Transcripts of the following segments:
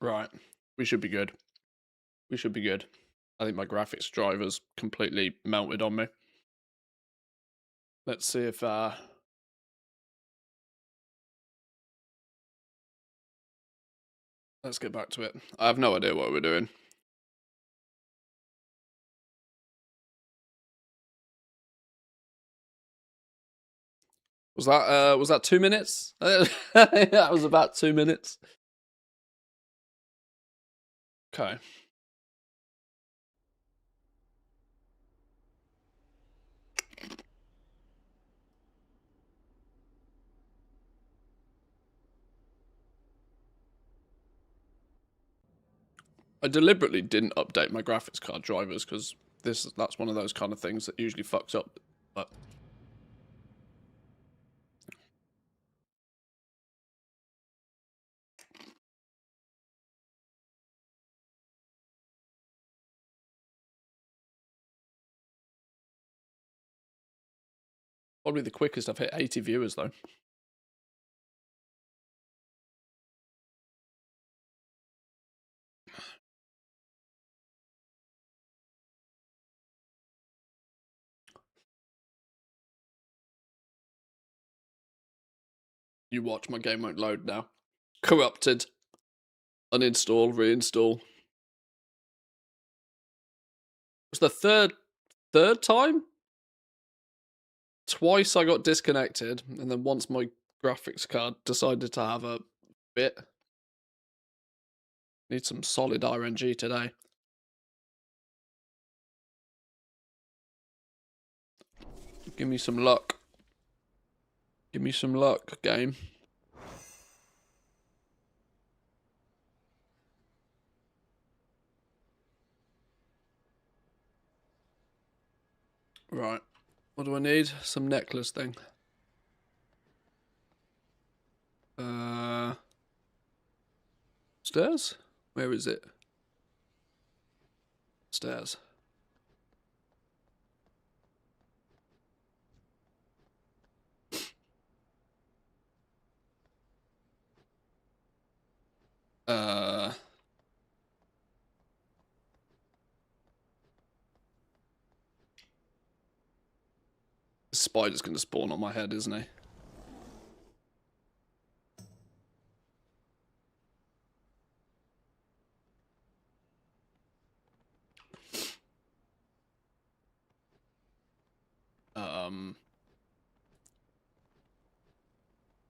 Right. We should be good. We should be good. I think my graphics driver's completely melted on me. Let's see if let's get back to it. I have no idea what we're doing. Was that 2 minutes? That was about 2 minutes. Okay. I deliberately didn't update my graphics card drivers because that's one of those kind of things that usually fucks up. But probably the quickest I've hit 80 viewers though. You watch, my game won't load now. Corrupted. Uninstall, reinstall. It was the third time? Twice I got disconnected, and then once my graphics card decided to have a bit. Need some solid RNG today. Give me some luck. Give me some luck, game. Right. What do I need? Some necklace thing. Stairs? Where is it? Stairs. The spider's gonna spawn on my head, isn't he?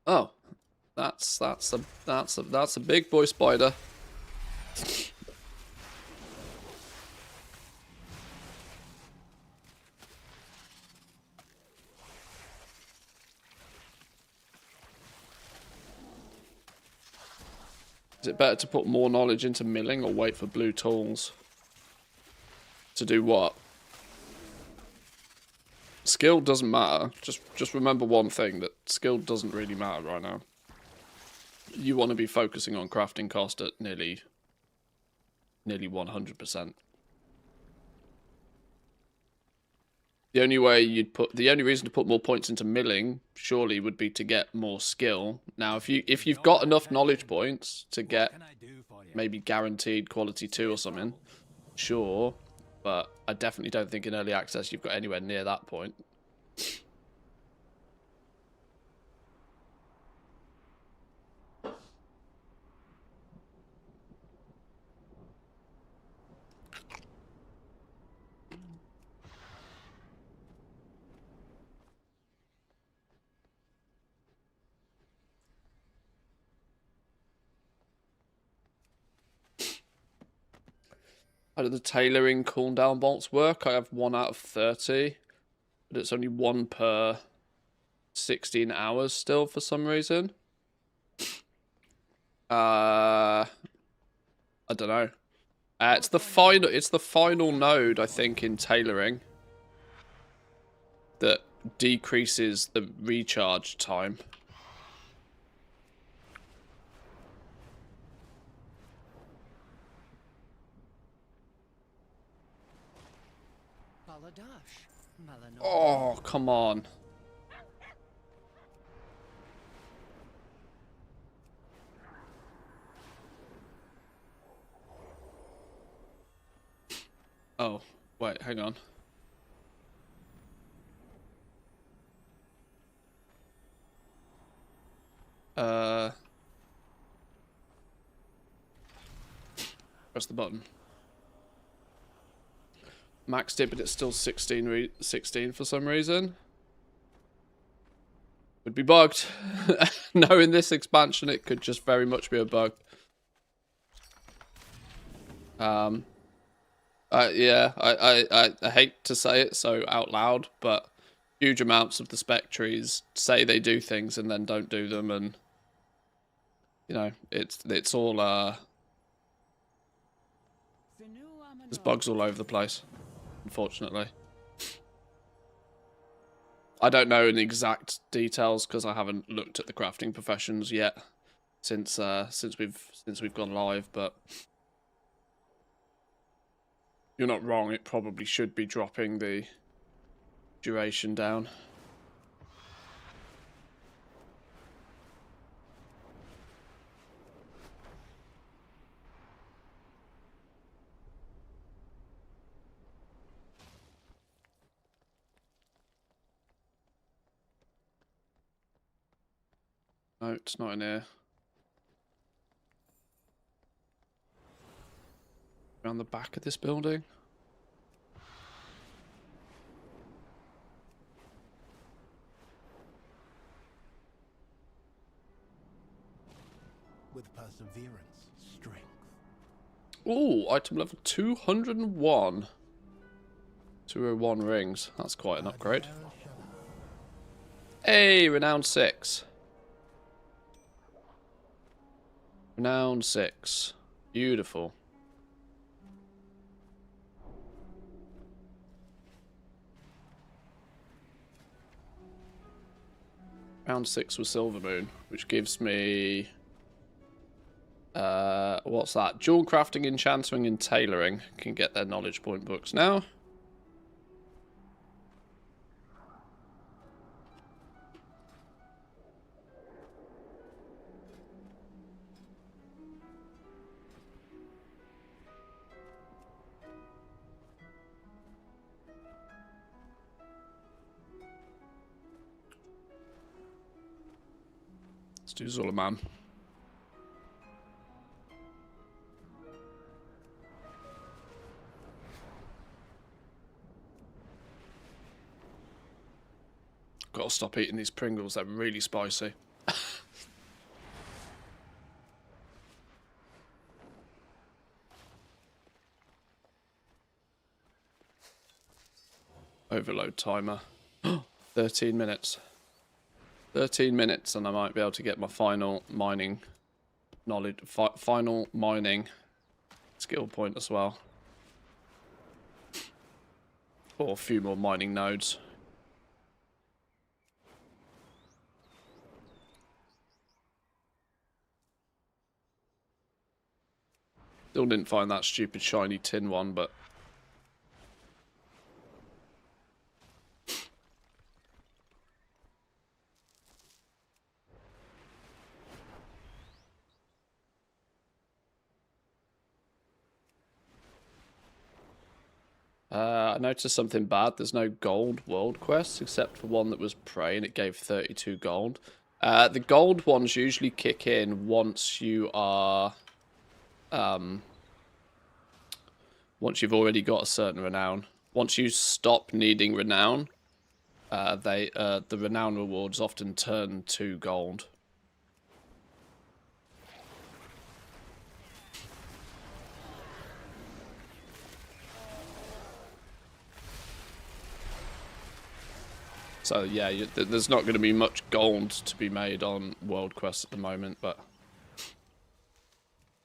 Oh, that's a big boy spider. Is it better to put more knowledge into milling or wait for blue tools? To do what? Skill doesn't matter. Just remember one thing, that skill doesn't really matter right now. You want to be focusing on crafting cost at nearly 100%. The only reason to put more points into milling surely would be to get more skill. Now, if you've got enough knowledge points to get maybe guaranteed quality 2 or something, sure, but I definitely don't think in early access you've got anywhere near that point. How do the tailoring cooldown bolts work? I have 1 out of 30, but it's only 1 per 16 hours still for some reason. I don't know. It's the final node, I think, in tailoring that decreases the recharge time. Oh, come on. Oh, wait, hang on. Press the button. Maxed it, but it's still 16 for some reason. Would be bugged. No, in this expansion, it could just very much be a bug. Yeah, I hate to say it so out loud, but huge amounts of the spec trees say they do things and then don't do them, and you know, it's all there's bugs all over the place, unfortunately. I don't know in exact details because I haven't looked at the crafting professions yet since we've gone live, but you're not wrong, it probably should be dropping the duration down. No, it's not in here. Around the back of this building. With perseverance, strength. Ooh, item level 201. 201 rings. That's quite an upgrade. Hey, Renown 6. Renown 6. Beautiful. Round 6 was Silver Moon, which gives me... what's that? Dual crafting, enchanting, and tailoring. Can get their knowledge point books now. Let's do Zulaman. Gotta stop eating these Pringles, they're really spicy. Overload timer. 13 minutes. 13 minutes and I might be able to get my final mining knowledge, final mining skill point as well. Or a few more mining nodes. Still didn't find that stupid shiny tin one, but... I noticed something bad. There's no gold world quests except for one that was prey and it gave 32 gold. The gold ones usually kick in once you are... once you've already got a certain renown. Once you stop needing renown, the renown rewards often turn to gold. So yeah, there's not going to be much gold to be made on world quests at the moment, but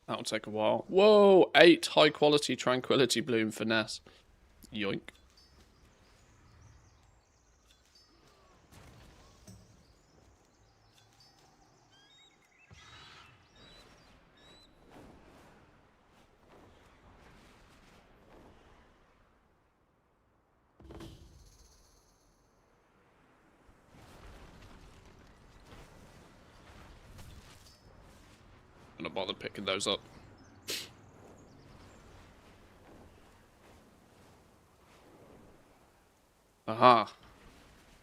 that'll take a while. Whoa, 8 high quality tranquility bloom finesse. Yoink. I'm not bother picking those up. Aha.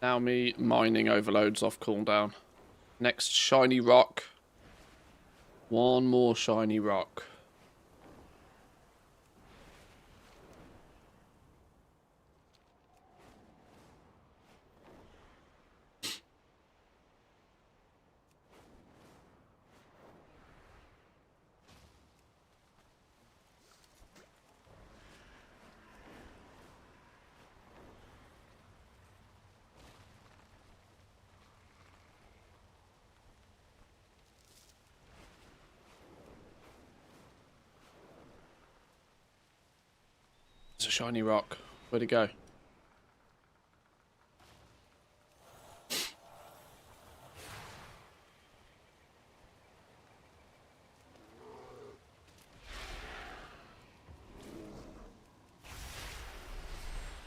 Now me mining overloads off cooldown. Next shiny rock. One more shiny rock. It's a shiny rock. Where'd it go?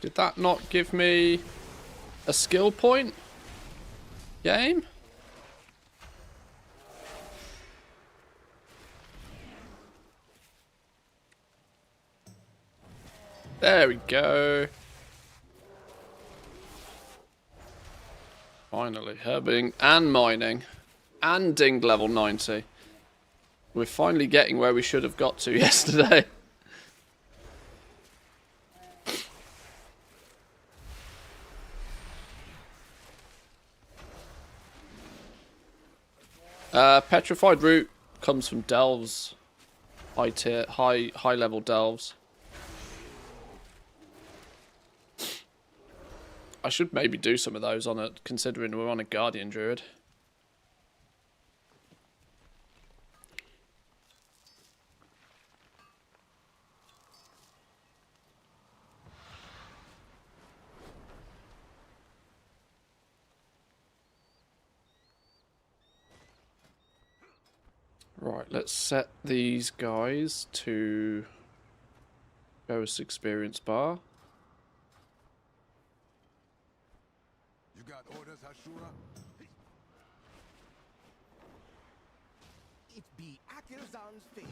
Did that not give me a skill point? Game? There we go. Finally, herbing and mining. And dinged level 90. We're finally getting where we should have got to yesterday. Petrified root comes from delves. High tier, high level delves. I should maybe do some of those on it, considering we're on a Guardian Druid. Right, let's set these guys to Ghost Experience Bar. You got orders, Hashura? It be Akirzan's favored.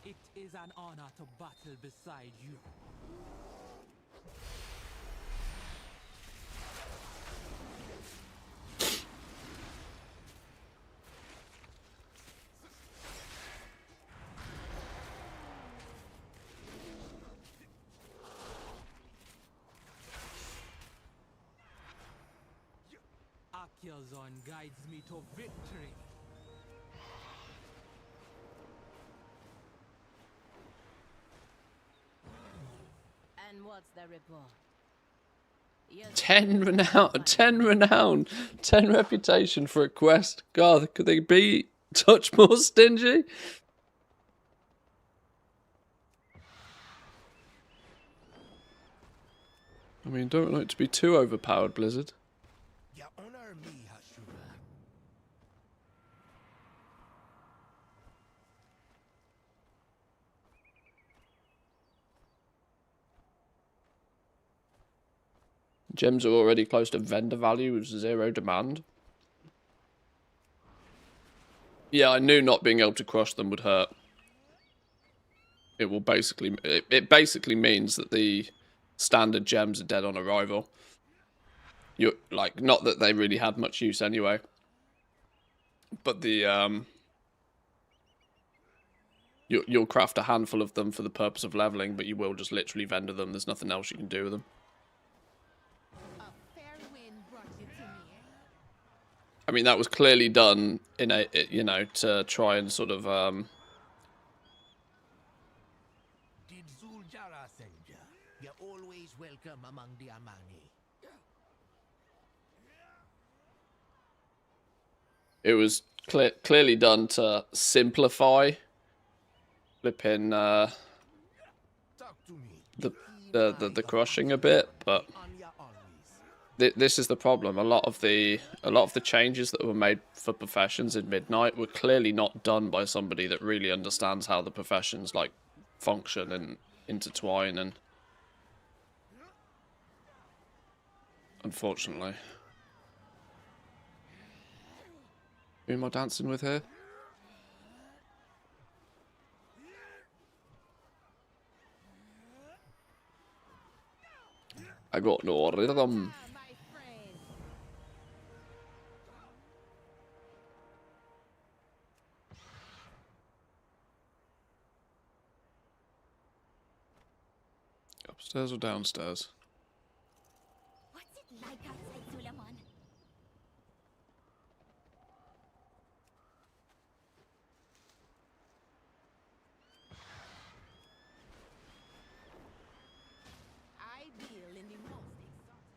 It is an honor to battle beside you. Akirzan guides me to victory. And what's the report? Yes. 10 renown, 10 renown, 10 reputation for a quest. God, could they be touch more stingy? I mean, don't like to be too overpowered, Blizzard. You honor me, Hashura. Gems are already close to vendor value with 0 demand. Yeah, I knew not being able to crush them would hurt. It will basically, it basically means that the standard gems are dead on arrival. You're like, not that they really had much use anyway, but the you'll craft a handful of them for the purpose of leveling, but you will just literally vendor them. There's nothing else you can do with them. A fair wind brought you to me. I mean, that was clearly done in a, you know, to try and sort of Did Zuljara send ya? You're always welcome among the Amani. it was clearly done to simplify flipping Talk to me. the crushing a bit, but On ya always. this is the problem. A lot of the changes that were made for professions in Midnight were clearly not done by somebody that really understands how the professions like function and intertwine, and unfortunately. Who am I dancing with here? I got no rhythm. Ah, my friend. Upstairs or downstairs? What's it like outside Suleiman? I deal in the most exotic.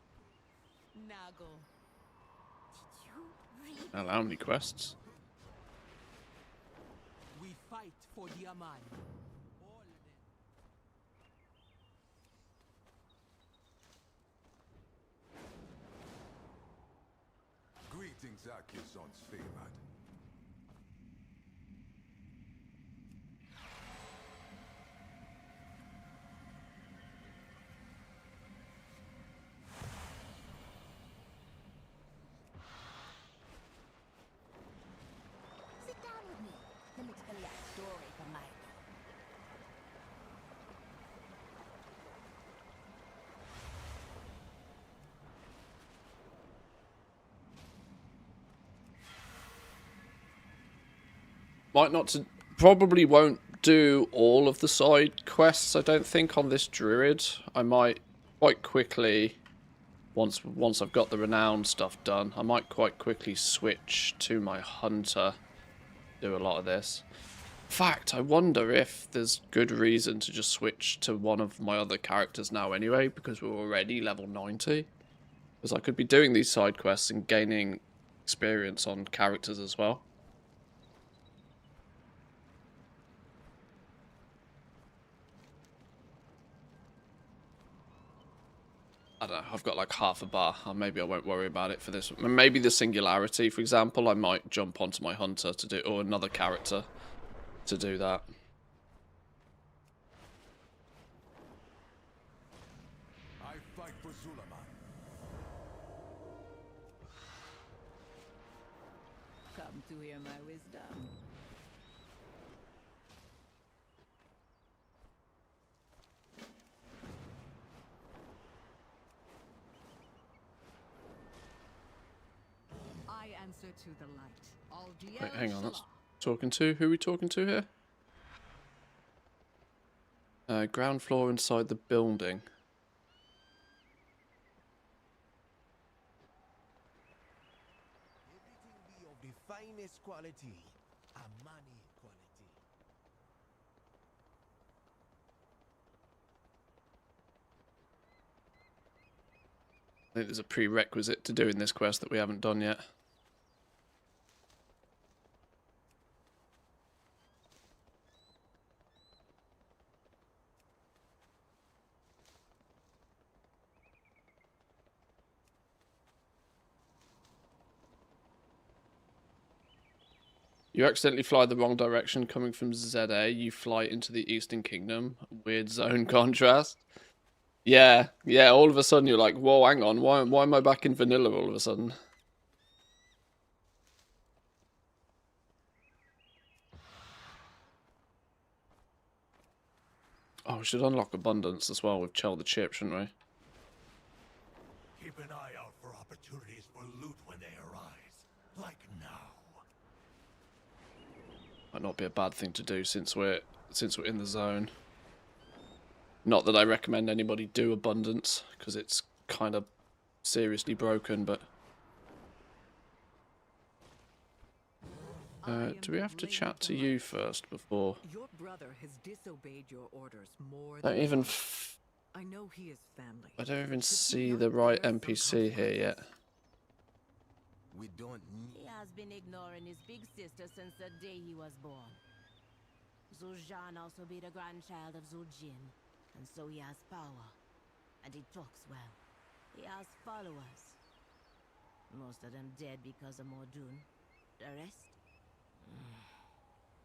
Nago. Did you read? Well, how many quests? We fight for the Aman. All of them. Greetings, Akison's favored. Sit down with me. Let me tell you a story from my Might not to, probably won't do all of the side quests, I don't think, on this druid. I might quite quickly, once I've got the Renown stuff done, I might quite quickly switch to my hunter, do a lot of this. In fact, I wonder if there's good reason to just switch to one of my other characters now anyway, because we're already level 90. Because I could be doing these side quests and gaining experience on characters as well. I don't know, I've got like half a bar. Maybe I won't worry about it for this. Maybe the Singularity, for example, I might jump onto my hunter to do, or another character to do that. I fight for Suleiman. Come to hear my wisdom. I answer to the light. All Wait, hang on, that's talking to? Who are we talking to here? Ground floor inside the building. Everything be of the finest quality. Amani quality. I think there's a prerequisite to doing this quest that we haven't done yet. You accidentally fly the wrong direction coming from ZA. You fly into the Eastern Kingdom. Weird zone contrast. Yeah, yeah, all of a sudden you're like, whoa, hang on, why am I back in vanilla all of a sudden? Oh, we should unlock abundance as well with Chell the Chip, shouldn't we? Keep an eye out for opportunities for loot when they arise. Like now. Might not be a bad thing to do since we're in the zone. Not that I recommend anybody do abundance, because it's kind of seriously broken, but... do we have to chat to you first before... Your brother has disobeyed your orders more Don't than even... once. I know he is family. I don't even But see beyond the right there are some NPC here yet. We don't need. He has been ignoring his big sister since the day he was born. Zul'Jan also be the grandchild of Zul'Jin, and so he has power. And he talks well. He has followers. Most of them dead because of Mordoon. The rest?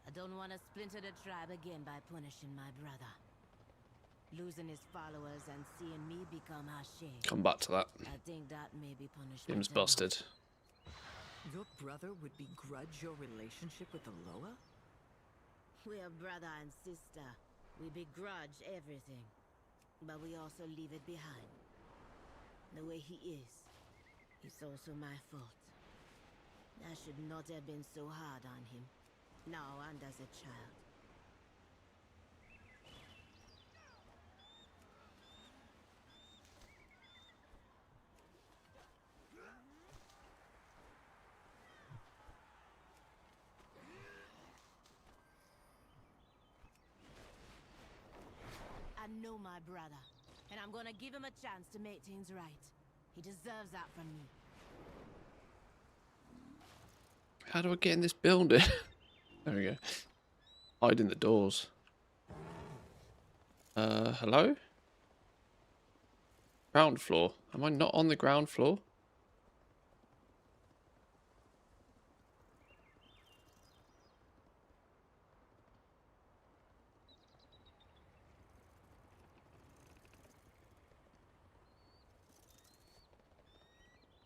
I don't want to splinter the tribe again by punishing my brother. Losing his followers and seeing me become Hashay. Come back to that. I think that may be punishment. Seems enough. busted. Your brother would begrudge your relationship with the Loa? We're brother and sister. We begrudge everything. But we also leave it behind. the way he is. It's also my fault. I should not have been so hard on him, now and as a child. I know my brother, and I'm gonna give him a chance to make things right. He deserves that from me. How do I get in this building? There we go. Hide in the doors. Hello? Ground floor. Am I not on the ground floor?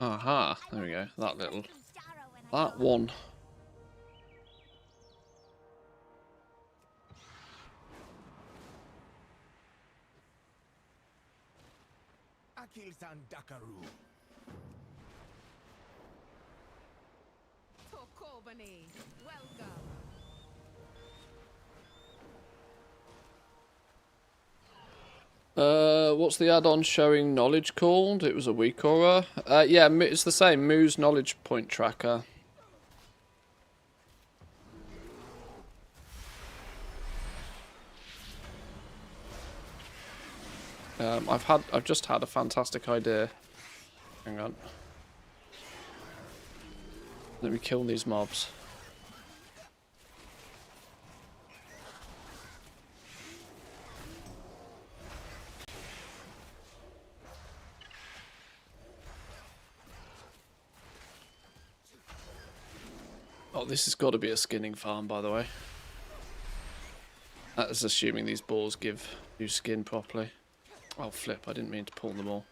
Aha, there we go. That little. That one. Akil-san Dakaru. Tokobani, welcome. What's the add-on showing knowledge called? It was a week aura. Yeah, it's the same. Moo's knowledge point tracker. I've just had a fantastic idea. Hang on. Let me kill these mobs. Oh, this has got to be a skinning farm, by the way. That is assuming these balls give you skin properly. Oh, flip. I didn't mean to pull them all.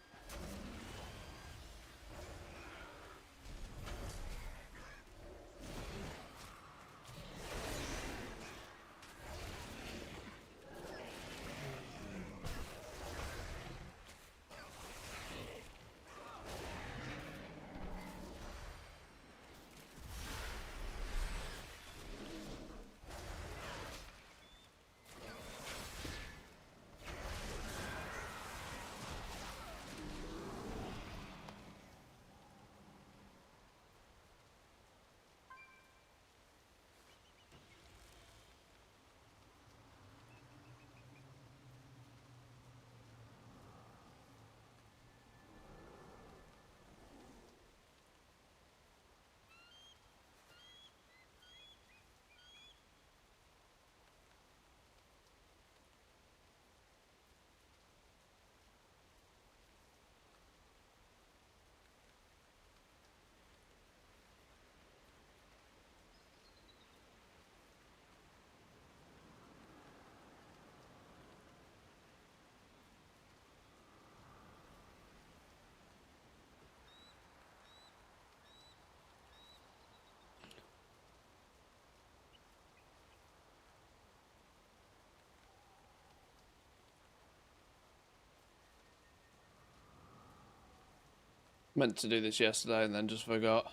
Meant to do this yesterday and then just forgot.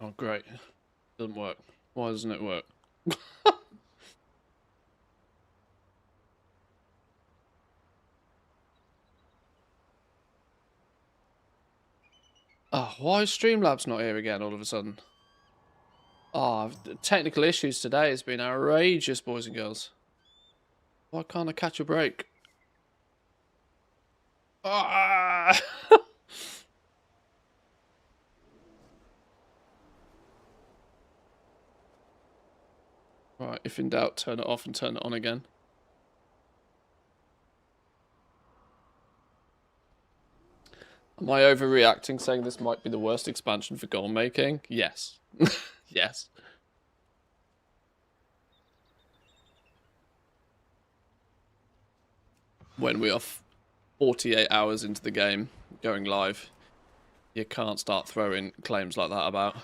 Oh, great. Doesn't work. Why doesn't it work? Oh, why is Streamlabs not here again all of a sudden? Oh, technical issues today has been outrageous, boys and girls. Why can't I catch a break? Ah! Right, if in doubt, turn it off and turn it on again. Am I overreacting saying this might be the worst expansion for goal making? Yes. Yes. When we are 48 hours into the game, going live, you can't start throwing claims like that about.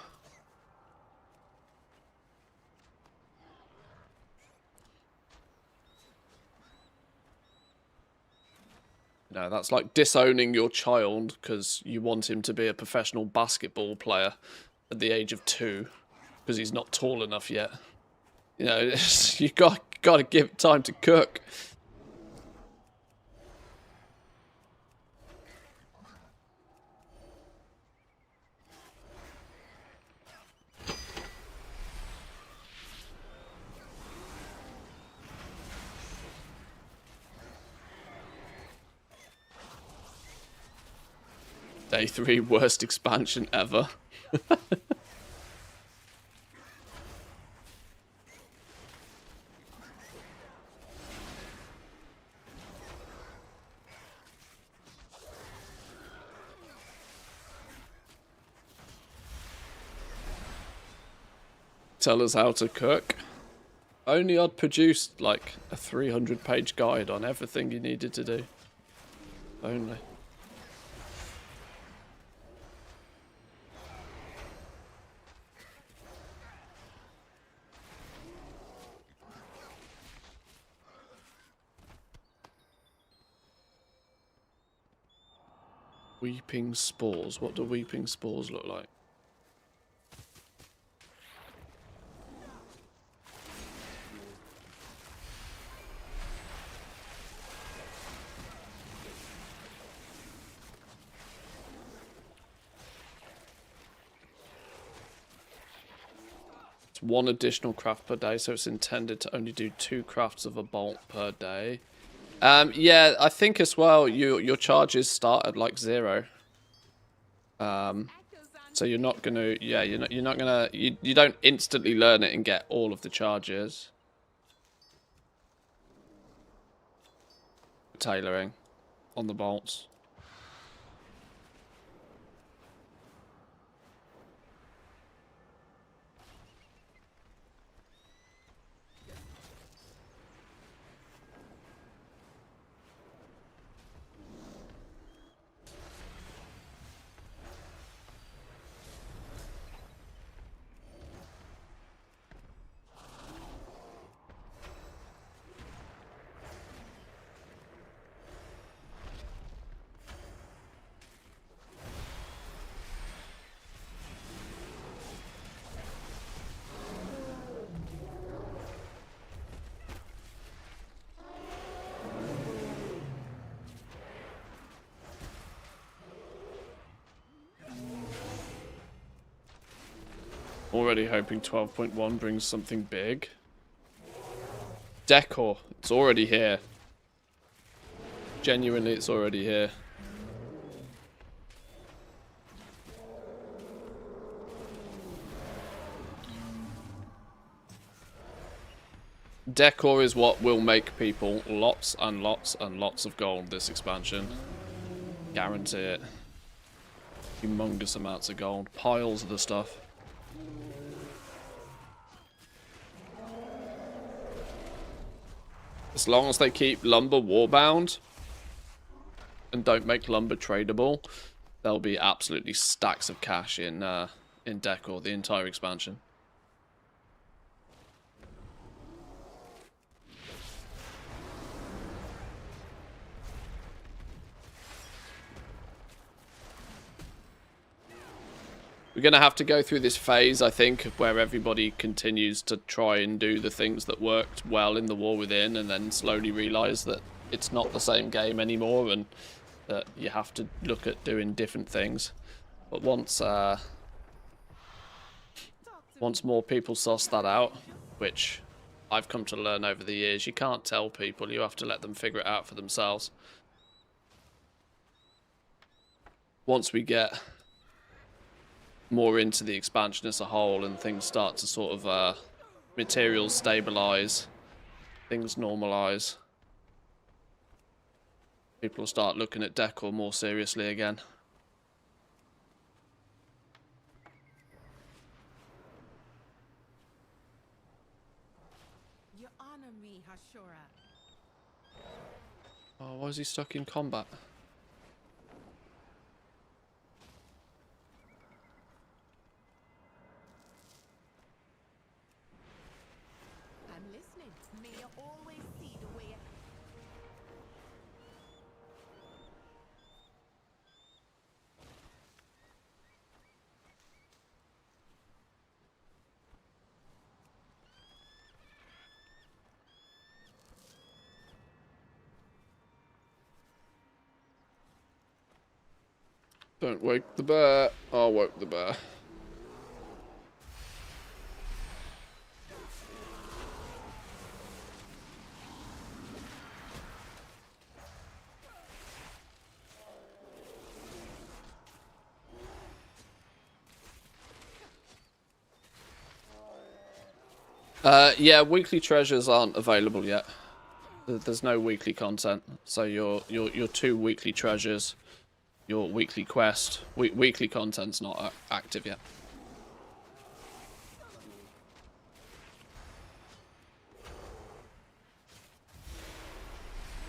No, that's like disowning your child because you want him to be a professional basketball player at the age of 2 because he's not tall enough yet. You know, you got to give it time to cook. Day 3 worst expansion ever. Tell us how to cook. Only I'd produced like a 300-page guide on everything you needed to do. Only. Weeping spores. What do weeping spores look like? It's 1 additional craft per day, so it's intended to only do 2 crafts of a bolt per day. Yeah, I think as well your charges start at like 0. So you're not gonna, yeah, you're not gonna, you don't instantly learn it and get all of the charges. Tailoring on the bolts. Already hoping 12.1 brings something big. Decor. It's already here. Genuinely, it's already here. Decor is what will make people lots and lots and lots of gold this expansion. Guarantee it. Humongous amounts of gold. Piles of the stuff. As long as they keep lumber warbound and don't make lumber tradable, there'll be absolutely stacks of cash in Decor, the entire expansion. We're going to have to go through this phase, I think, where everybody continues to try and do the things that worked well in the War Within and then slowly realise that it's not the same game anymore and that you have to look at doing different things. But once more people suss that out, which I've come to learn over the years, you can't tell people, you have to let them figure it out for themselves. Once we get more into the expansion as a whole and things start to sort of materials stabilize, things normalize, people will start looking at decor more seriously again. You honor me, Hashura. Oh, why is he stuck in combat? I'm listening. May you always see the way. Don't wake the bear. I'll woke the bear. Yeah, weekly treasures aren't available yet. There's no weekly content, so your 2 weekly treasures, your weekly quest, weekly content's not active yet.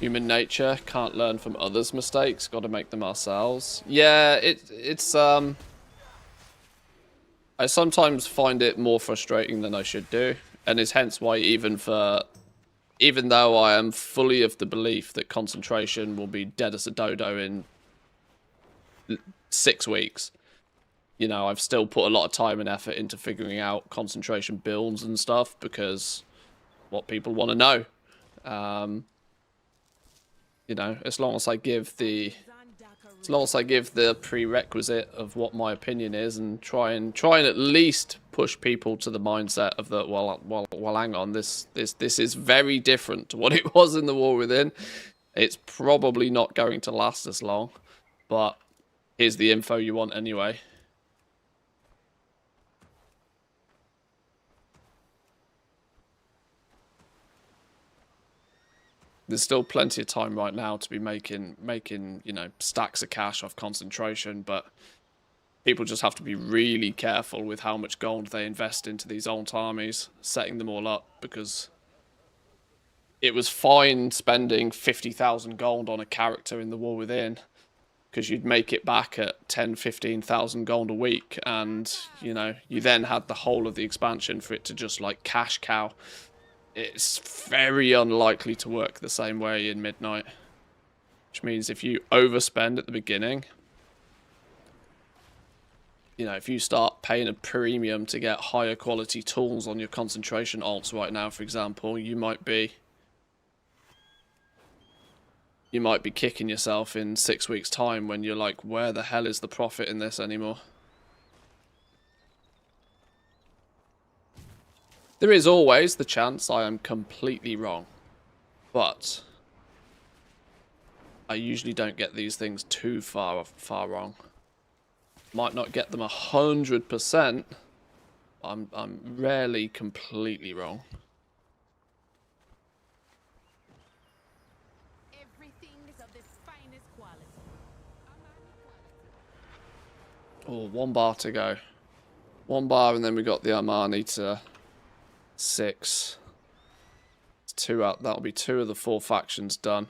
Human nature, can't learn from others' mistakes, got to make them ourselves. Yeah, it's I sometimes find it more frustrating than I should do, and is hence why even though I am fully of the belief that concentration will be dead as a dodo in 6 weeks, you know, I've still put a lot of time and effort into figuring out concentration builds and stuff, because what people want to know. You know, as long as I give the prerequisite of what my opinion is, and try and at least push people to the mindset of that, well, hang on, this is very different to what it was in the War Within. It's probably not going to last as long, but here's the info you want anyway. There's still plenty of time right now to be making, you know, stacks of cash off concentration, but people just have to be really careful with how much gold they invest into these old armies, setting them all up, because it was fine spending 50,000 gold on a character in the War Within, because you'd make it back at 10, 15,000 gold a week, and, you know, you then had the whole of the expansion for it to just, like, cash cow. It's very unlikely to work the same way in Midnight. Which means if you overspend at the beginning, you know, if you start paying a premium to get higher quality tools on your concentration alts right now, for example, you might be kicking yourself in 6 weeks' time when you're like, where the hell is the profit in this anymore? There is always the chance I am completely wrong, but I usually don't get these things too far wrong. Might not get them 100%. I'm rarely completely wrong. Everything is of the finest quality. Oh, 1 bar to go. 1 bar, and then we got the Armani to 6. It's 2 out. That'll be 2 of the 4 factions done.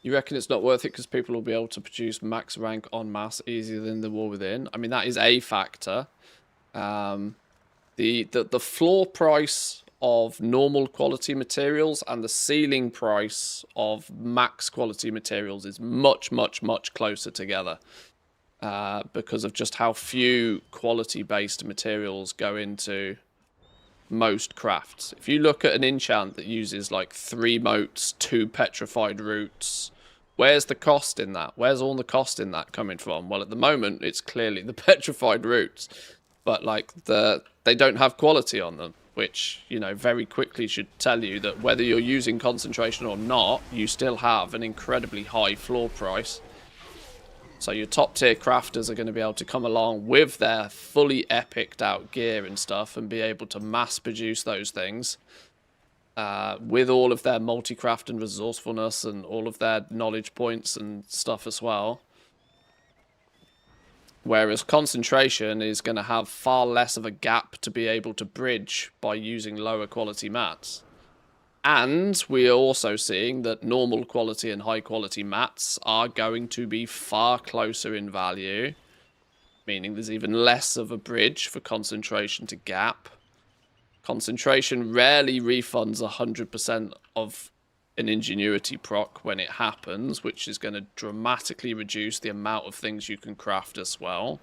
You reckon it's not worth it because people will be able to produce max rank en masse easier than the War Within? I mean, that is a factor. The floor price of normal quality materials and the ceiling price of max quality materials is much, much, much closer together. Because of just how few quality-based materials go into most crafts. If you look at an enchant that uses like 3 motes, 2 petrified roots, where's the cost in that? Where's all the cost in that coming from? Well, at the moment, it's clearly the petrified roots, but like they don't have quality on them, which, you know, very quickly should tell you that whether you're using concentration or not, you still have an incredibly high floor price. So your top tier crafters are going to be able to come along with their fully epiced out gear and stuff and be able to mass produce those things with all of their multi-craft and resourcefulness and all of their knowledge points and stuff as well. Whereas concentration is going to have far less of a gap to be able to bridge by using lower quality mats. And we are also seeing that normal quality and high quality mats are going to be far closer in value, meaning there's even less of a bridge for concentration to gap. Concentration rarely refunds 100% of an ingenuity proc when it happens, which is going to dramatically reduce the amount of things you can craft as well.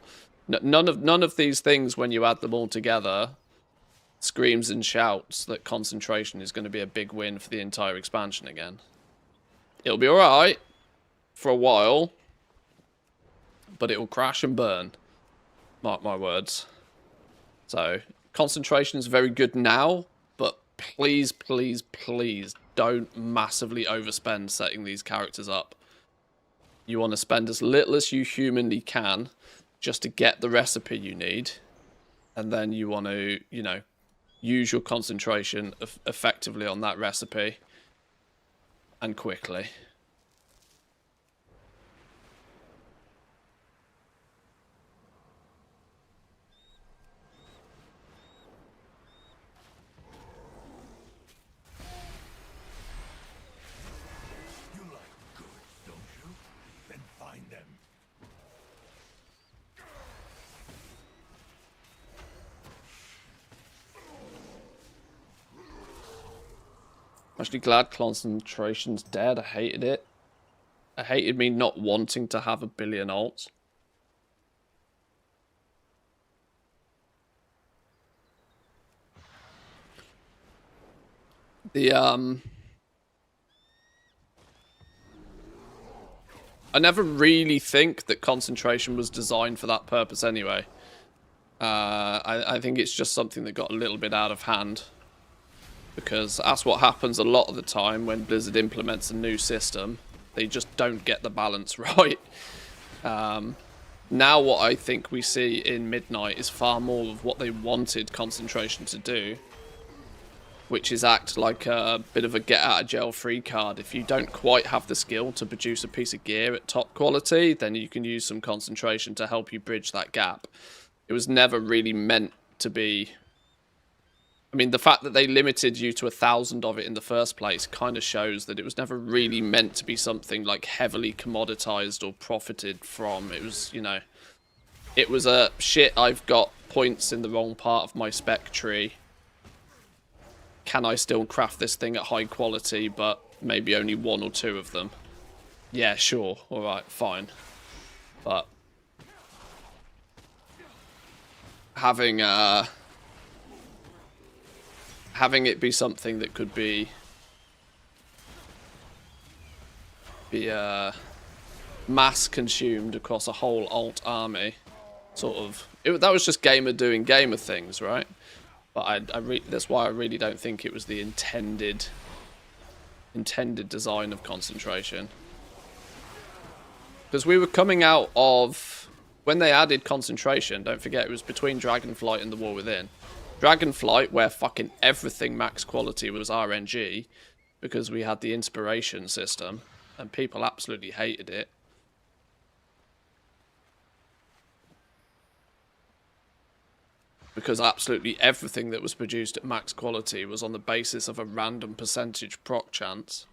None of these things, when you add them all together, screams and shouts that concentration is going to be a big win for the entire expansion again. It'll be alright for a while, but it will crash and burn. Mark my words. So, concentration is very good now, but please, please, please don't massively overspend setting these characters up. You want to spend as little as you humanly can just to get the recipe you need, and then you want to, you know, use your concentration effectively on that recipe and quickly. You like goods, don't you? Then find them. I'm actually glad concentration's dead. I hated it. I hated me not wanting to have 1 billion alts. I never really think that concentration was designed for that purpose anyway. I think it's just something that got a little bit out of hand. Because that's what happens a lot of the time when Blizzard implements a new system. They just don't get the balance right. Now what I think we see in Midnight is far more of what they wanted concentration to do, which is act like a bit of a get-out-of-jail-free card. If you don't quite have the skill to produce a piece of gear at top quality, then you can use some concentration to help you bridge that gap. It was never really meant to be... I mean, the fact that they limited you to 1,000 of it in the first place kind of shows that it was never really meant to be something like heavily commoditized or profited from. It was, you know, it was a shit, I've got points in the wrong part of my spec tree. Can I still craft this thing at high quality, but maybe only 1 or 2 of them? Yeah, sure. Alright, fine. But having it be something that could be mass consumed across a whole alt army, sort of, that was just gamer doing gamer things, right? But that's why I really don't think it was the intended design of concentration. Because we were coming out of, when they added concentration, don't forget it was between Dragonflight and the War Within. Dragonflight, where fucking everything max quality was RNG, because we had the inspiration system, and people absolutely hated it. Because absolutely everything that was produced at max quality was on the basis of a random percentage proc chance.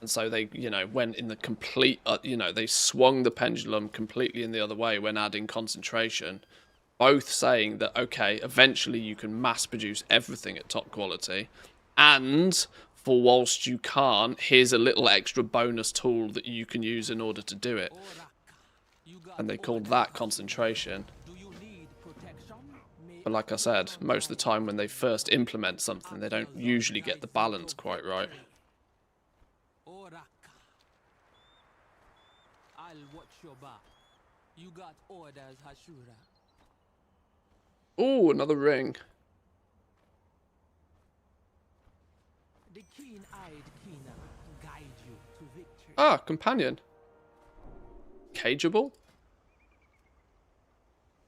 And so they, you know, went in the complete, you know, they swung the pendulum completely in the other way when adding concentration. Both saying that, okay, eventually you can mass produce everything at top quality, and for whilst you can't, here's a little extra bonus tool that you can use in order to do it. And they called that concentration. Do you need protection? But like I said, most of the time when they first implement something, they don't usually get the balance quite right. Oraka. I'll watch your back. You got orders, Hashura. Ooh, another ring. The keen-eyed Kina guide you to victory. Ah, companion. Cageable?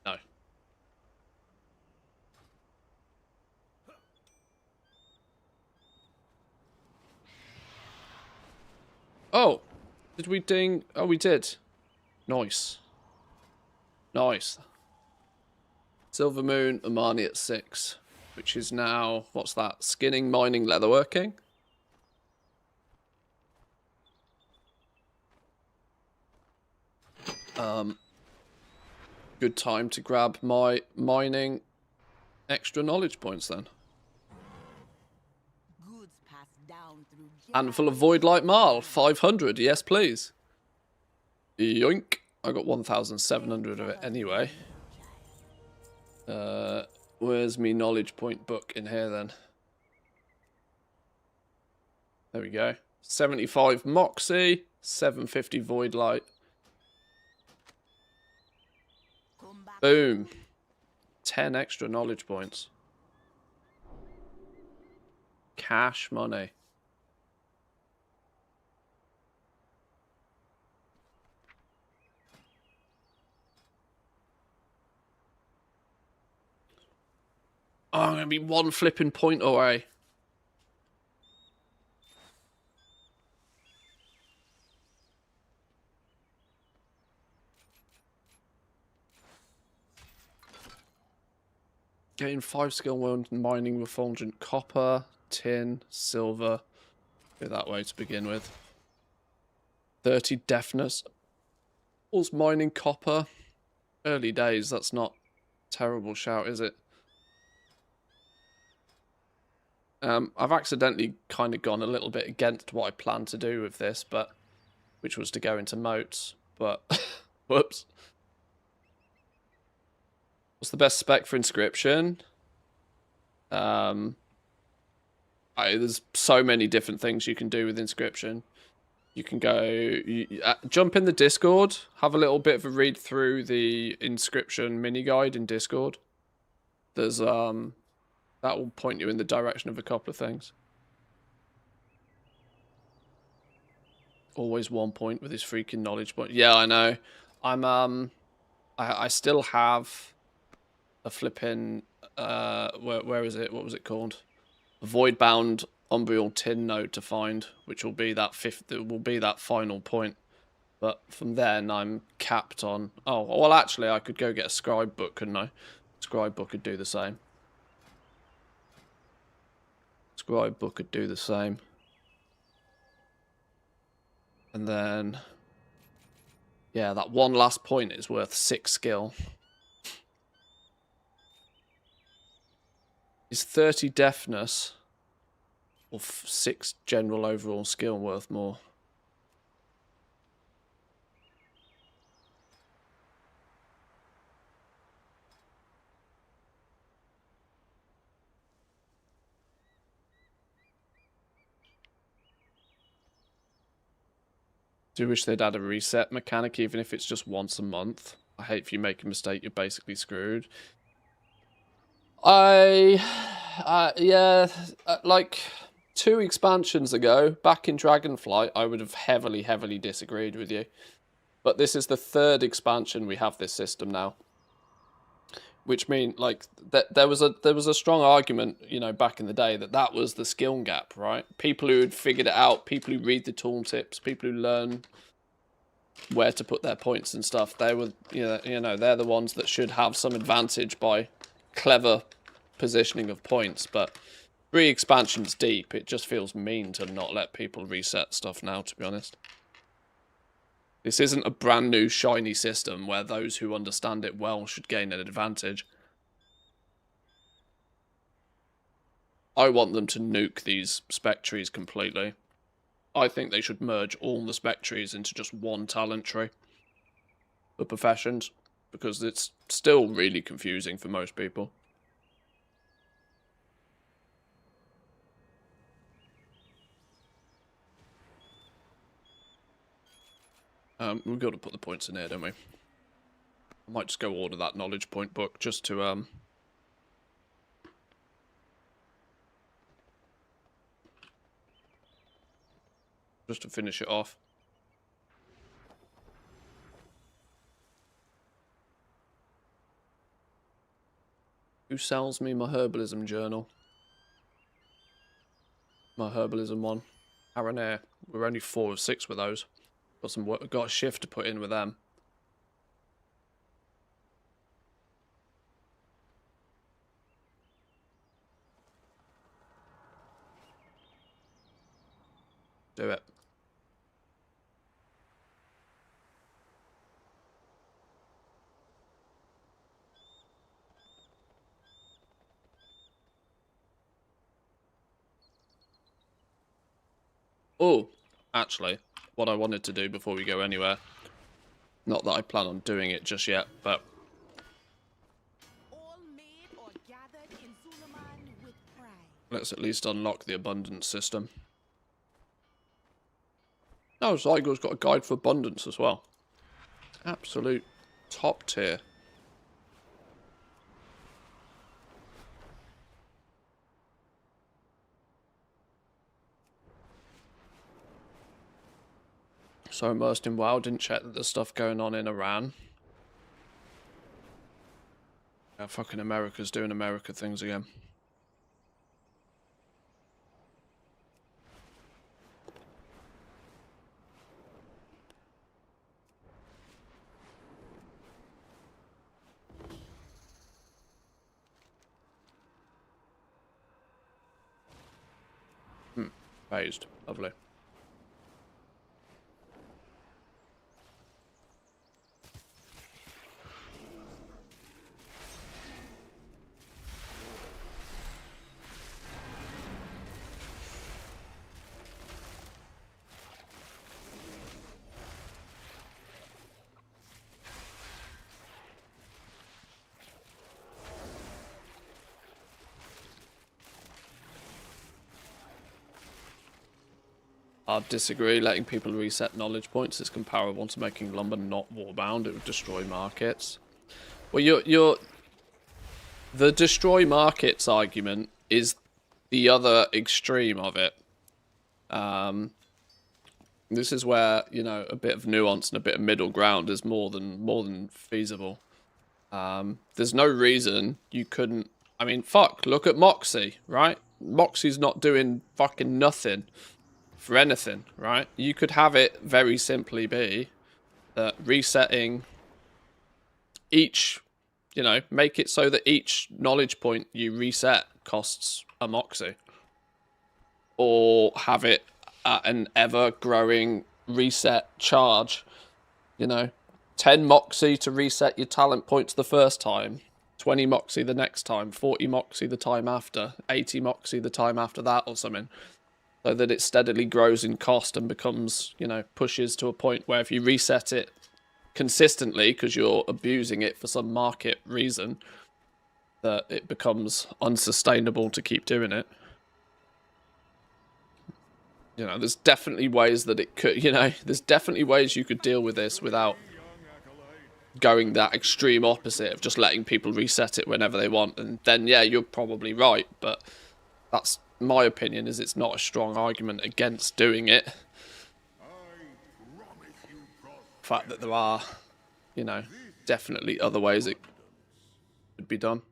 No. Oh, did we ding? Oh, we did. Nice. Nice. Silver Moon, Amani at 6, which is now, what's that? Skinning, mining, leatherworking. Good time to grab my mining extra knowledge points then. Goods passed down through Handful of Void Light Marl, 500, yes please. Yoink. I got 1,700 of it anyway. Where's me knowledge point book in here then? There we go. 75 Moxie, 750 Void Light. Boom. 10 extra knowledge points. Cash money. Oh, I'm going to be one flipping point away. Gain 5 skill when mining refulgent copper, tin, silver. Go that way to begin with. 30 deafness. Was mining copper. Early days, that's not a terrible shout, is it? I've accidentally kind of gone a little bit against what I planned to do with this, but which was to go into moats, but whoops. What's the best spec for inscription? There's so many different things you can do with inscription. You can go jump in the Discord, have a little bit of a read through the inscription mini guide in Discord. There's that will point you in the direction of a couple of things. Always 1 point with his freaking knowledge point. Yeah, I know. I'm I still have a flipping where is it? What was it called? A void-bound Umbreal tin node to find, which will be that that final point. But from then I'm capped on. Oh well, actually I could go get a scribe book, couldn't I? Scribe book could do the same. Scribe book could do the same. And then, yeah, that one last point is worth 6 skill. Is 30 deafness or 6 general overall skill worth more? Do wish they'd add a reset mechanic, even if it's just once a month. I hate if you make a mistake, you're basically screwed. Yeah, like 2 expansions ago, back in Dragonflight, I would have heavily disagreed with you. But this is the 3rd expansion we have this system now. Which means, like, there was a strong argument, you know, back in the day that was the skill gap, right? People who had figured it out, people who read the tooltips, people who learn where to put their points and stuff, they were, you know, they're the ones that should have some advantage by clever positioning of points. But 3 expansions deep, it just feels mean to not let people reset stuff now, to be honest. This isn't a brand new shiny system where those who understand it well should gain an advantage. I want them to nuke these spectries completely. I think they should merge all the spectries into just one talent tree for professions, because it's still really confusing for most people. We've got to put the points in here, don't we? I might just go order that knowledge point book just to finish it off. Who sells me my herbalism journal? My herbalism one. Air. We're only 4 of 6 with those. Got some work. Got a shift to put in with them. Do it. Oh, actually, what I wanted to do before we go anywhere, not that I plan on doing it just yet, but All made or gathered in Suleiman with pride. let's at least unlock the abundance system. Oh, Zygo's got a guide for abundance as well. Absolute top tier. So immersed in WoW, didn't check that there's stuff going on in Iran. Yeah, fucking America's doing America things again. Phased. Lovely. I'd disagree. Letting people reset knowledge points is comparable to making lumber not warbound. It would destroy markets. Well, the destroy markets argument is the other extreme of it. This is where, you know, a bit of nuance and a bit of middle ground is more than feasible. There's no reason you couldn't. I mean, fuck. Look at Moxie, right? Moxie's not doing fucking nothing for anything, right? You could have it very simply be that resetting each, you know, make it so that each knowledge point you reset costs a Moxie. Or have it at an ever-growing reset charge. You know, 10 Moxie to reset your talent points the first time, 20 Moxie the next time, 40 Moxie the time after, 80 Moxie the time after that or something. So that it steadily grows in cost and becomes, you know, pushes to a point where if you reset it consistently because you're abusing it for some market reason, that it becomes unsustainable to keep doing it. You know, there's definitely ways that it could, you know, there's definitely ways you could deal with this without going that extreme opposite of just letting people reset it whenever they want. And then, yeah, you're probably right, but that's my opinion, is it's not a strong argument against doing it. The fact that there are, you know, definitely other ways it could be done.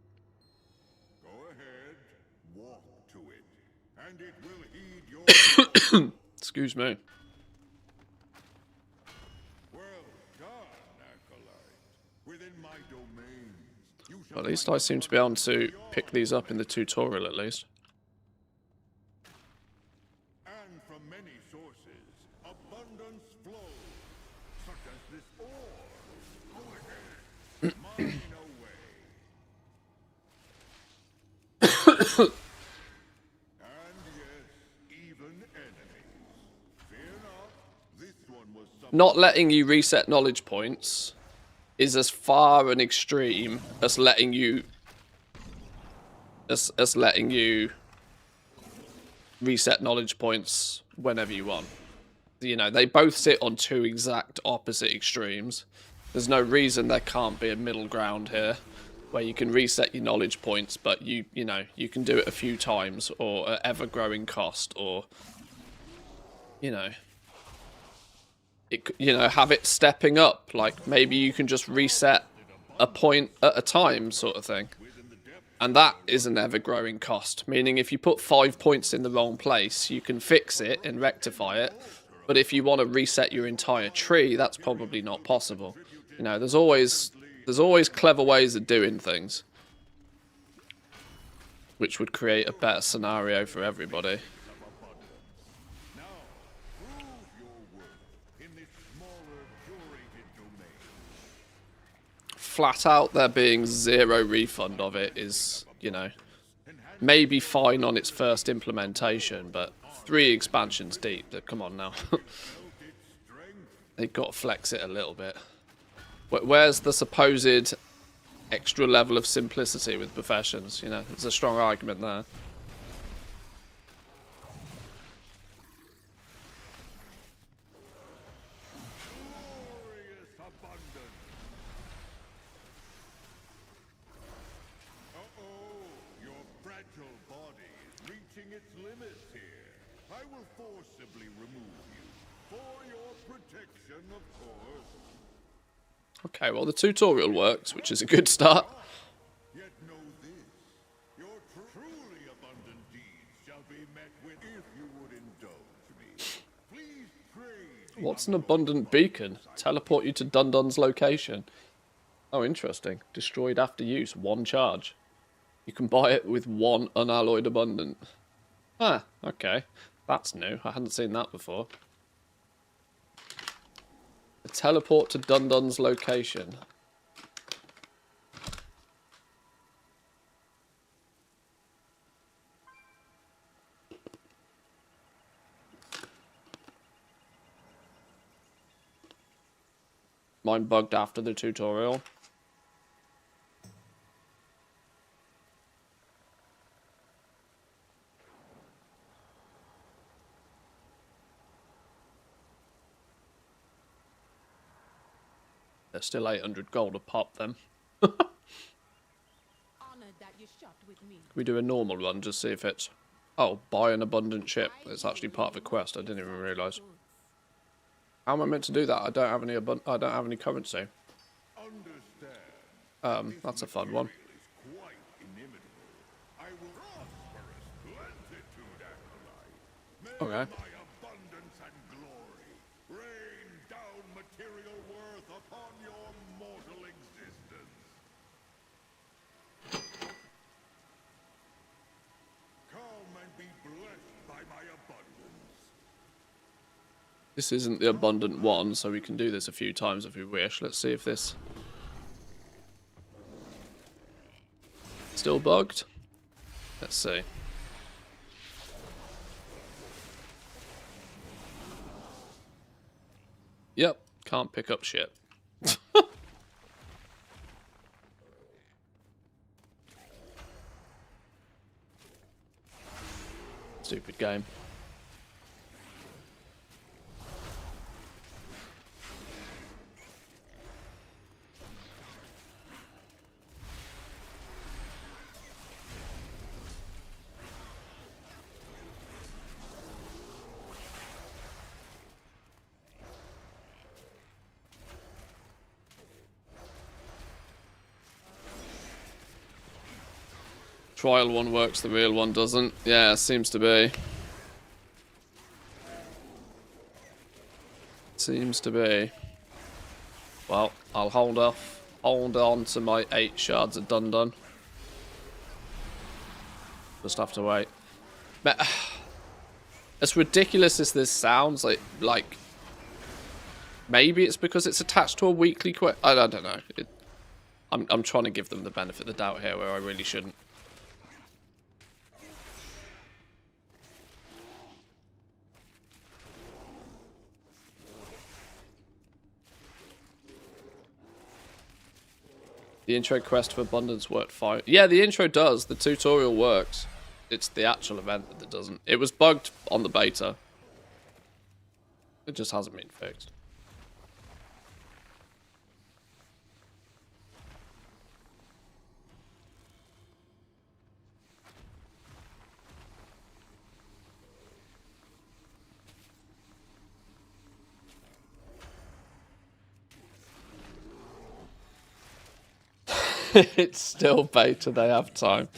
Go ahead, walk to it, and it will heed your Excuse me. well done, acolyte. Within my domains, you shall Well, at least I seem to be able to pick these up in the tutorial, at least. and from many sources, abundance flows, such as this ore. Go ahead, mine away. And yes, even enemies. Fear not, this one was some Not letting you reset knowledge points is as far an extreme as letting you reset knowledge points whenever you want. you know, they both sit on two exact opposite extremes. There's no reason there can't be a middle ground here where you can reset your knowledge points, but you know, you can do it a few times or at ever-growing cost, or, you know, have it stepping up. Like, maybe you can just reset a point at a time sort of thing. And that is an ever-growing cost, meaning if you put 5 points in the wrong place, you can fix it and rectify it. But if you want to reset your entire tree, that's probably not possible. You know, there's always clever ways of doing things, which would create a better scenario for everybody. Flat out there being zero refund of it is, you know, maybe fine on its first implementation, but 3 expansions deep, come on now. They've got to flex it a little bit. Where's the supposed extra level of simplicity with professions? You know, there's a strong argument there. Okay, well, the tutorial works, which is a good start. Yet know this, your truly abundant deeds shall be met with if you would indulge me. Please trade. What's an abundant beacon? Teleport you to Dundon's location. Oh, interesting. Destroyed after use, 1 charge. You can buy it with 1 unalloyed abundant. Ah, okay. That's new. I hadn't seen that before. A teleport to Dundon's location. Mine bugged after the tutorial. They're still 800 gold a pop, then. Honored that you shot with me. We do a normal run, just see if it's... Oh, buy an abundant ship. It's actually part of a quest. I didn't even realise. How am I meant to do that? I don't have any currency. That's a fun one. Okay. This isn't the abundant one, so we can do this a few times if we wish. Let's see if this... Still bugged? Let's see. Yep, can't pick up shit. Stupid game. Trial one works, the real one doesn't. Yeah, seems to be. Seems to be. Well, I'll hold on to my 8 shards of Dundon. Just have to wait. But, as ridiculous as this sounds, like maybe it's because it's attached to a weekly quest. I don't know. I'm trying to give them the benefit of the doubt here, where I really shouldn't. The intro quest for Abundance worked fine. Yeah, the intro does. The tutorial works. It's the actual event that doesn't. It was bugged on the beta. It just hasn't been fixed. It's still beta, they have time.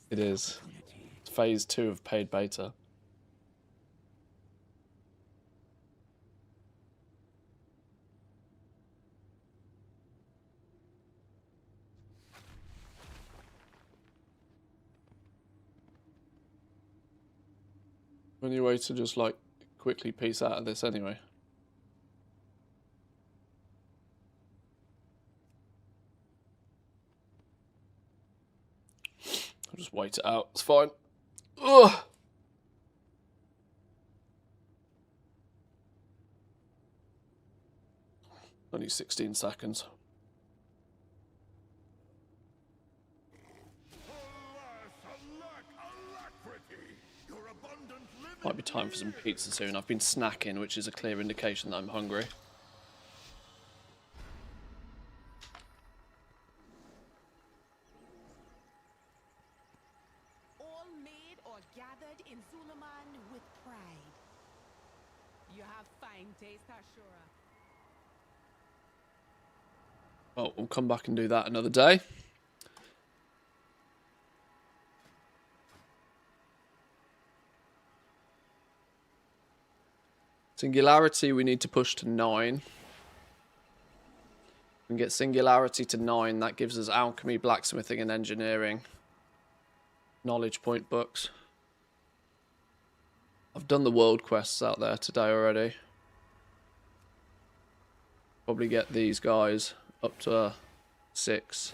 It is. It's phase 2 of paid beta. Any way to just like quickly piece out of this anyway? I'll just wait it out. It's fine. Ugh. Only 16 seconds. Might be time for some pizza soon. I've been snacking, which is a clear indication that I'm hungry. All made or gathered in Zuluman with pride. You have fine taste, Ashura. Well, we'll come back and do that another day. Singularity we need to push to 9. We can get Singularity to 9. That gives us Alchemy, Blacksmithing and Engineering. Knowledge point books. I've done the world quests out there today already. Probably get these guys up to 6.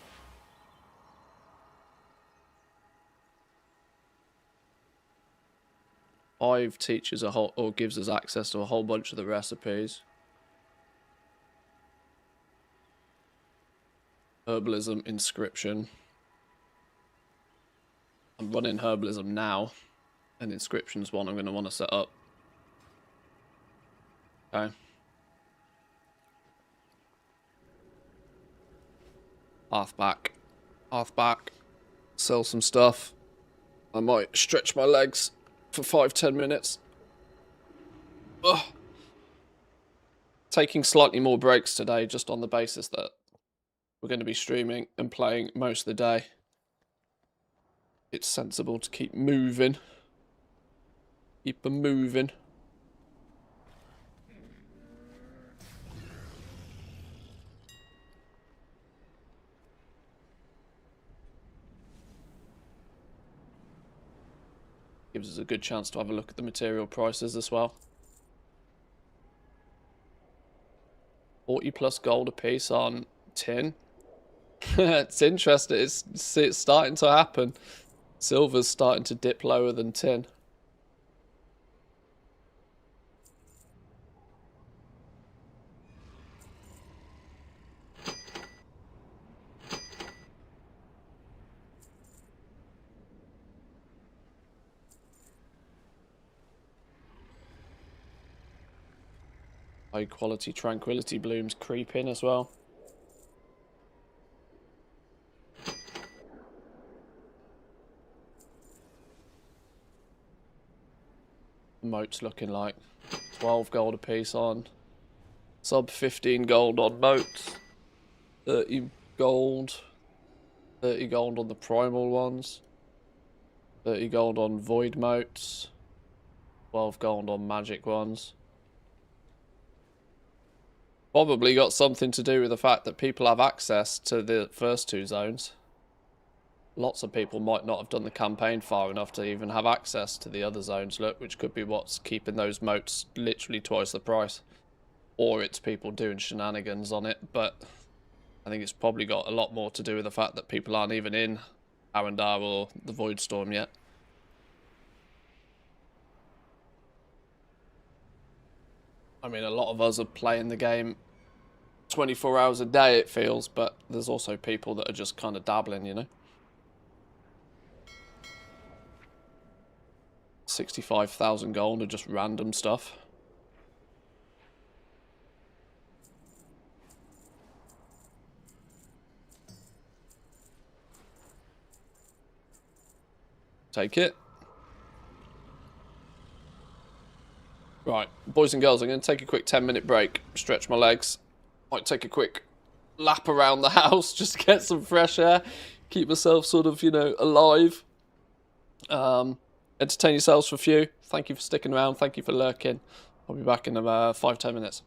Five teaches a whole, or gives us access to a whole bunch of the recipes. Herbalism, inscription. I'm running herbalism now, and inscription's one I'm going to want to set up. Okay. Hearth back. Hearth back. Sell some stuff. I might stretch my legs for 5-10 minutes. Ugh. Taking slightly more breaks today just on the basis that we're going to be streaming and playing most of the day. It's sensible to keep moving. Keep them moving. Gives us a good chance to have a look at the material prices as well. 40 plus gold a piece on tin. It's interesting. It's starting to happen. Silver's starting to dip lower than tin. High quality tranquility blooms creep in as well. Moat's looking like 12 gold a piece on. Sub 15 gold on moats. 30 gold. 30 gold on the primal ones. 30 gold on void moats. 12 gold on magic ones. Probably got something to do with the fact that people have access to the first 2 zones. Lots of people might not have done the campaign far enough to even have access to the other zones, look, which could be what's keeping those moats literally twice the price. Or it's people doing shenanigans on it, but I think it's probably got a lot more to do with the fact that people aren't even in Arendar or the Voidstorm yet. I mean, a lot of us are playing the game 24 hours a day, it feels, but there's also people that are just kind of dabbling, you know? 65,000 gold or just random stuff. Take it. Right, boys and girls, I'm going to take a quick 10-minute break, stretch my legs. Might take a quick lap around the house just to get some fresh air, keep myself sort of, you know, alive. Entertain yourselves for a few. Thank you for sticking around. Thank you for lurking. I'll be back in about 5-10 minutes.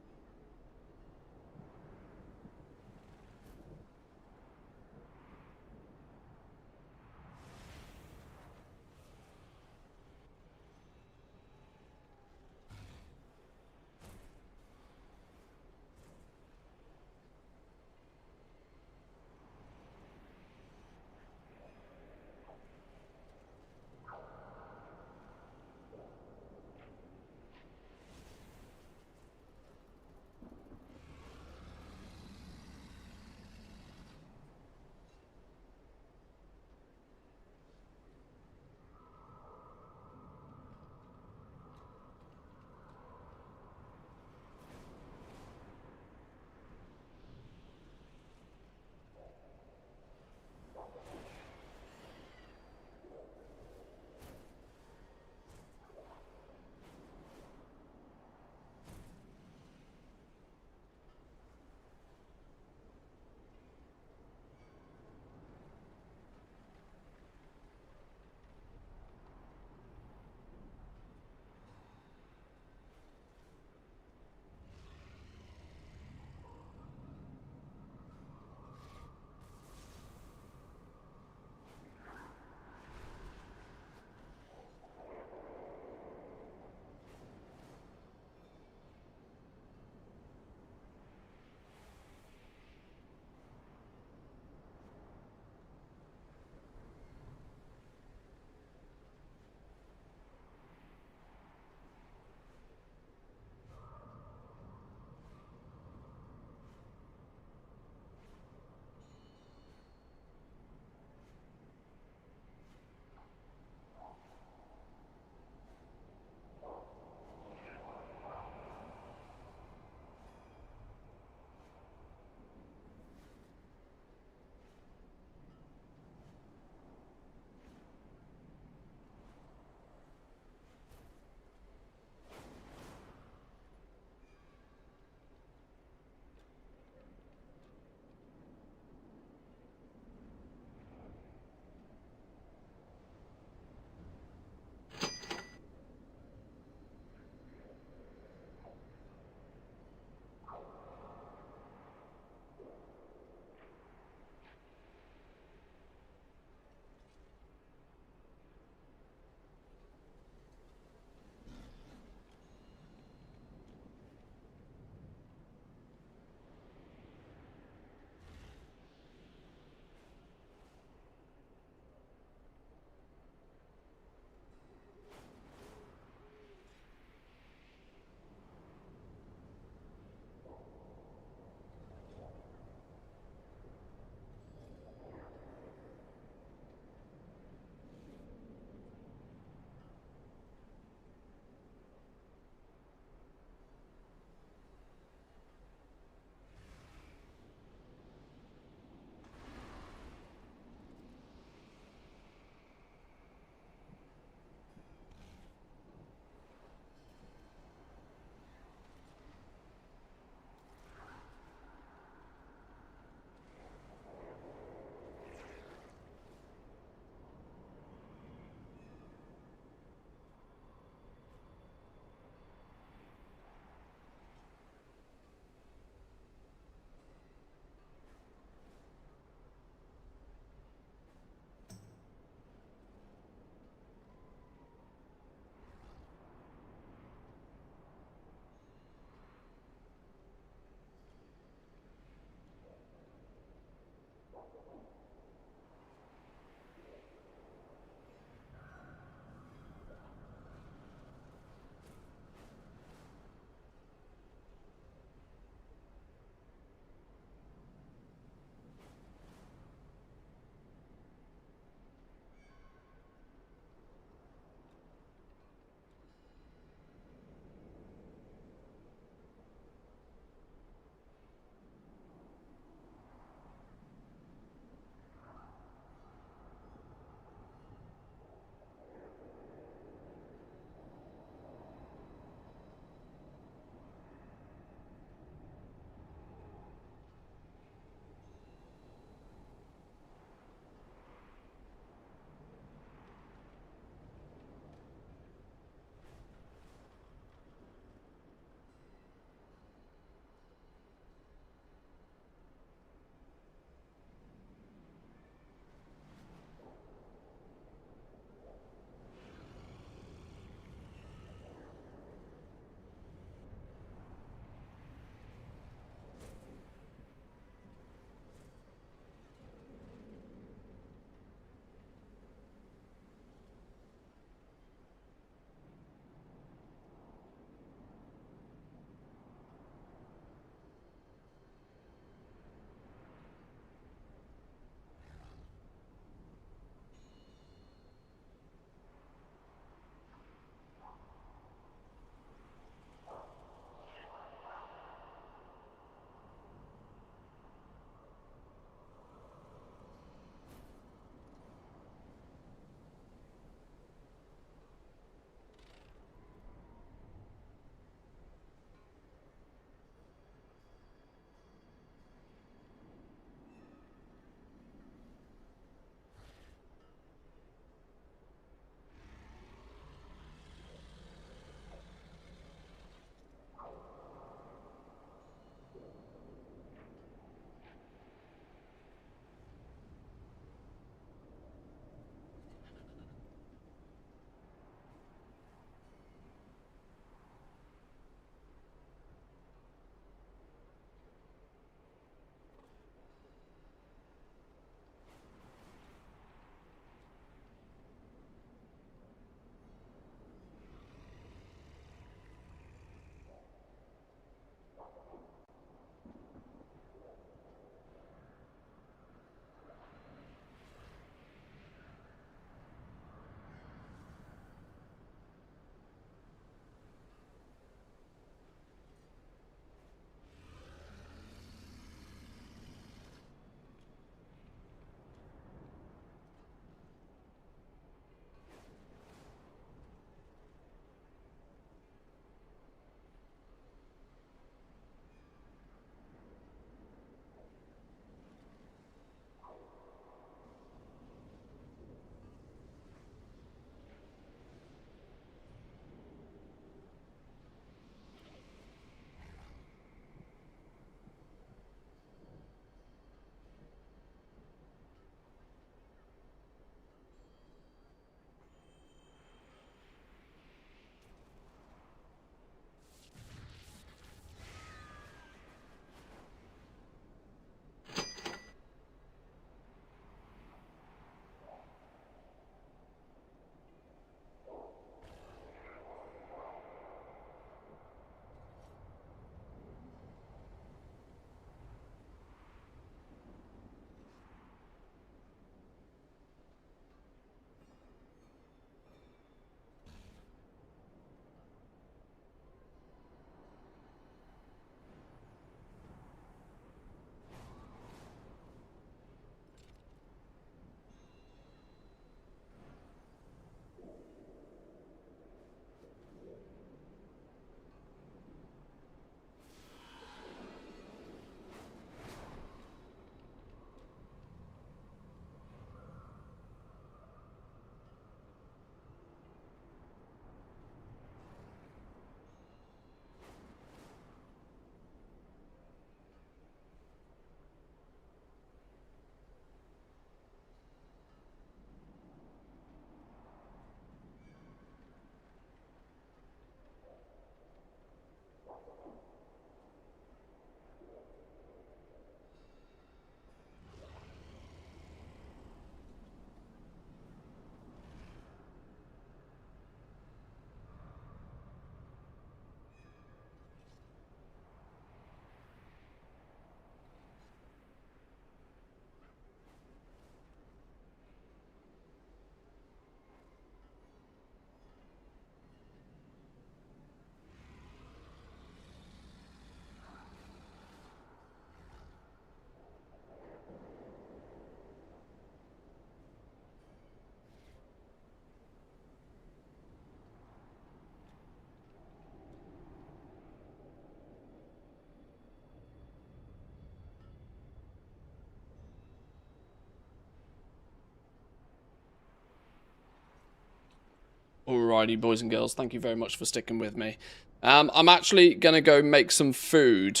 Alrighty, boys and girls, thank you very much for sticking with me. I'm actually going to go make some food.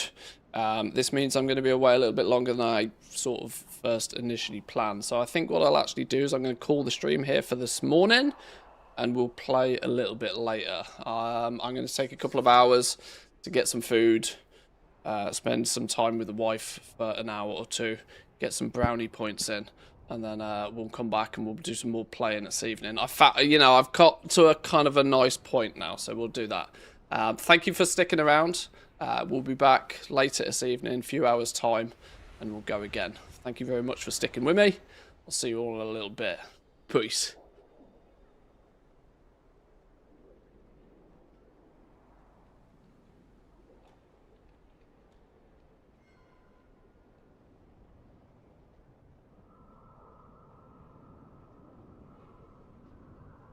This means I'm going to be away a little bit longer than I sort of first initially planned. So I think what I'll actually do is I'm going to call the stream here for this morning, and we'll play a little bit later. I'm going to take a couple of hours to get some food, spend some time with the wife for an hour or two, get some brownie points in, and then we'll come back and we'll do some more playing this evening. I've got to a kind of a nice point now, so we'll do that. Thank you for sticking around. We'll be back later this evening, a few hours time, and we'll go again. Thank you very much for sticking with me. I'll see you all in a little bit. Peace.